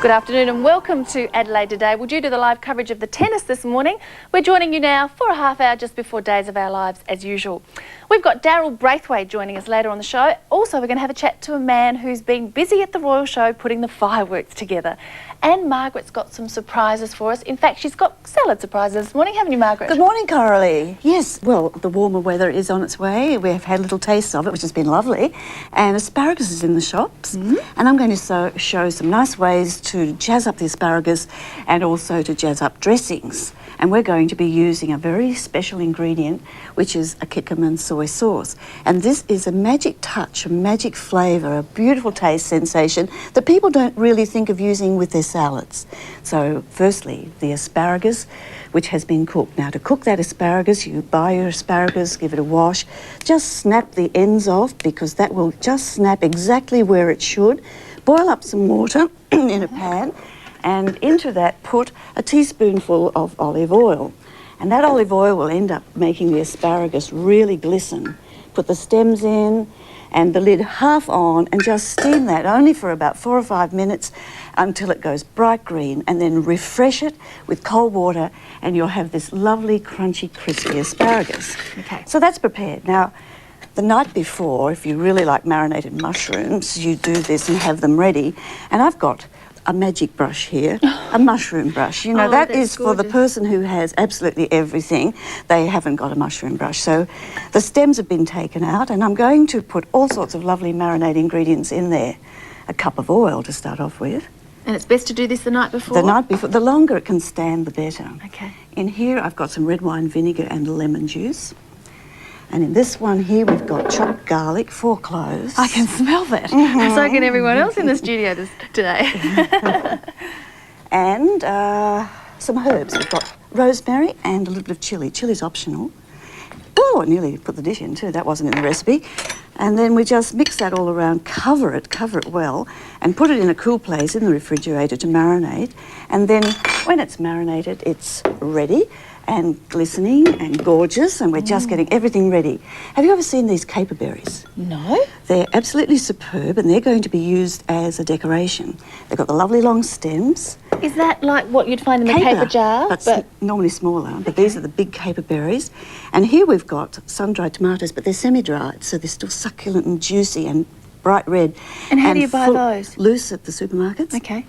Good afternoon and welcome to Adelaide Today. Well, due to the live coverage of the tennis this morning, we're joining you now for a half hour just before Days of Our Lives as usual. We've got Daryl Braithwaite joining us later on the show. Also, we're going to have a chat to a man who's been busy at the Royal Show putting the fireworks together. And Margaret's got some surprises for us. In fact, she's got salad surprises this morning, haven't you, Margaret? Good morning, Coralie. Yes, well, the warmer weather is on its way. We've had a little taste of it, which has been lovely. And asparagus is in the shops. And I'm going to show some nice ways to jazz up the asparagus and also to jazz up dressings. And we're going to be using a very special ingredient, which is a Kikkoman Soy Sauce. And this is a magic touch, a magic flavour, a beautiful taste sensation that people don't really think of using with their salads. So, firstly, the asparagus, which has been cooked. Now, to cook that asparagus, you buy your asparagus, give it a wash, just snap the ends off because that will just snap exactly where it should. Boil up some water in a pan, and into that put a teaspoonful of olive oil. And that olive oil will end up making the asparagus really glisten. Put the stems in and the lid half on and just steam that only for about 4 or 5 minutes until it goes bright green, and then refresh it with cold water and you'll have this lovely crunchy crispy asparagus. Okay. So that's prepared. Now, the night before, if you really like marinated mushrooms, you do this and have them ready. And I've got a magic brush here, a mushroom brush. You know, that is for the person who has absolutely everything. They haven't got a mushroom brush. So the stems have been taken out, and I'm going to put all sorts of lovely marinade ingredients in there. A cup of oil to start off with. And it's best to do this the night before? The night before. The longer it can stand, the better. Okay. In here, I've got some red wine vinegar and lemon juice. And in this one here, we've got chopped garlic, 4 cloves. I can smell that. So can everyone else in the studio today. And some herbs. We've got rosemary and a little bit of chilli. Chilli's optional. Oh, I nearly put the dish in too. That wasn't in the recipe. And then we just mix that all around, cover it well, and put it in a cool place in the refrigerator to marinate. And then when it's marinated, it's ready and glistening and gorgeous, and we're just getting everything ready. Have you ever seen these caper berries? No. They're absolutely superb, and they're going to be used as a decoration. They've got the lovely long stems. Is that like what you'd find in a paper jar? But normally smaller, but these are the big caper berries. And here we've got sun-dried tomatoes, but they're semi-dried, so they're still succulent and juicy and bright red. And how do you buy those? Loose at the supermarkets. Okay.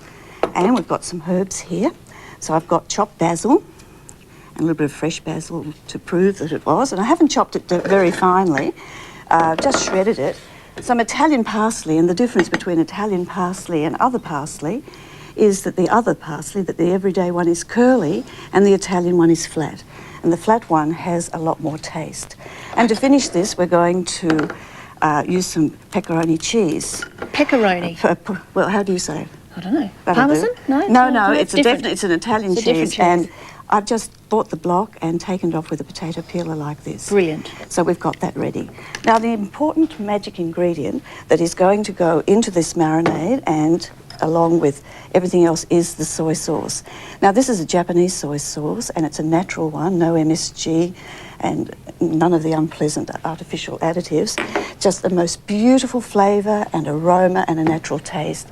And we've got some herbs here. So I've got chopped basil, and a little bit of fresh basil to prove that it was. And I haven't chopped it very finely, just shredded it. Some Italian parsley, and the difference between Italian parsley and other parsley is that the other parsley, that the everyday one is curly and the Italian one is flat. And the flat one has a lot more taste. And to finish this, we're going to use some pepperoni cheese. Pepperoni? Well, how do you say it? I don't know. Parmesan? No, it's an Italian cheese. Cheese. And I've just bought the block and taken it off with a potato peeler like this. Brilliant. So we've got that ready. Now, the important magic ingredient that is going to go into this marinade and along with everything else is the soy sauce. Now, this is a Japanese soy sauce, and it's a natural one, no MSG and none of the unpleasant artificial additives. Just the most beautiful flavour and aroma and a natural taste.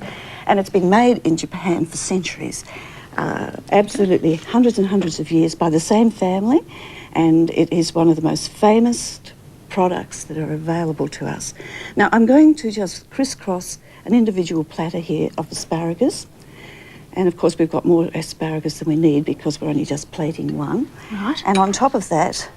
And it's been made in Japan for centuries. Absolutely hundreds and hundreds of years by the same family, and it is one of the most famous products that are available to us. Now, I'm going to just crisscross an individual platter here of asparagus, and of course we've got more asparagus than we need because we're only just plating one. Right. And on top of that,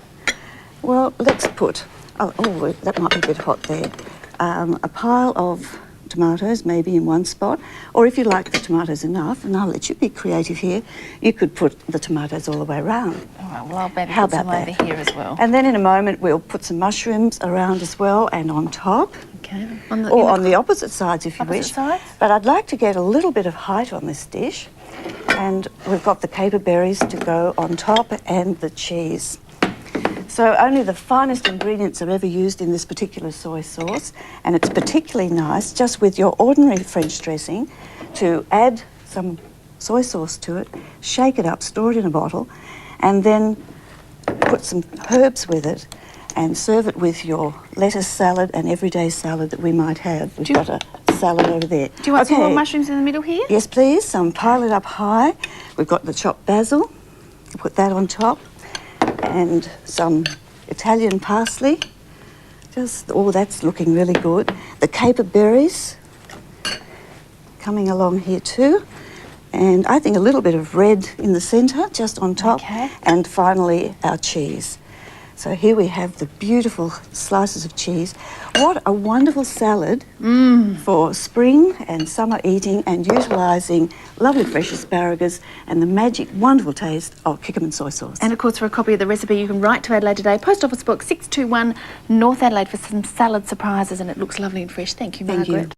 well, let's put, that might be a bit hot there, a pile of tomatoes maybe in one spot, or if you like the tomatoes enough, and I'll let you be creative here, you could put the tomatoes all the way around. All right, well, I'll maybe How put some about over here as well. And then in a moment we'll put some mushrooms around as well and on top. Okay. On the opposite sides if you wish. Sides? But I'd like to get a little bit of height on this dish, and we've got the caper berries to go on top and the cheese. So only the finest ingredients are ever used in this particular soy sauce, and it's particularly nice just with your ordinary French dressing to add some soy sauce to it, shake it up, store it in a bottle, and then put some herbs with it and serve it with your lettuce salad and everyday salad that we might have. We've got a salad over there. Do you want some more mushrooms in the middle here? Yes, please. Pile it up high. We've got the chopped basil. Put that on top. And some Italian parsley. That's looking really good. The caper berries coming along here too. And I think a little bit of red in the centre, just on top. Okay. And finally, our cheese. So here we have the beautiful slices of cheese. What a wonderful salad for spring and summer eating and utilising lovely fresh asparagus and the magic, wonderful taste of Kikkoman soy sauce. And of course, for a copy of the recipe, you can write to Adelaide Today, Post Office Box 621 North Adelaide for some salad surprises, and it looks lovely and fresh. Thank you, Margaret. Thank you.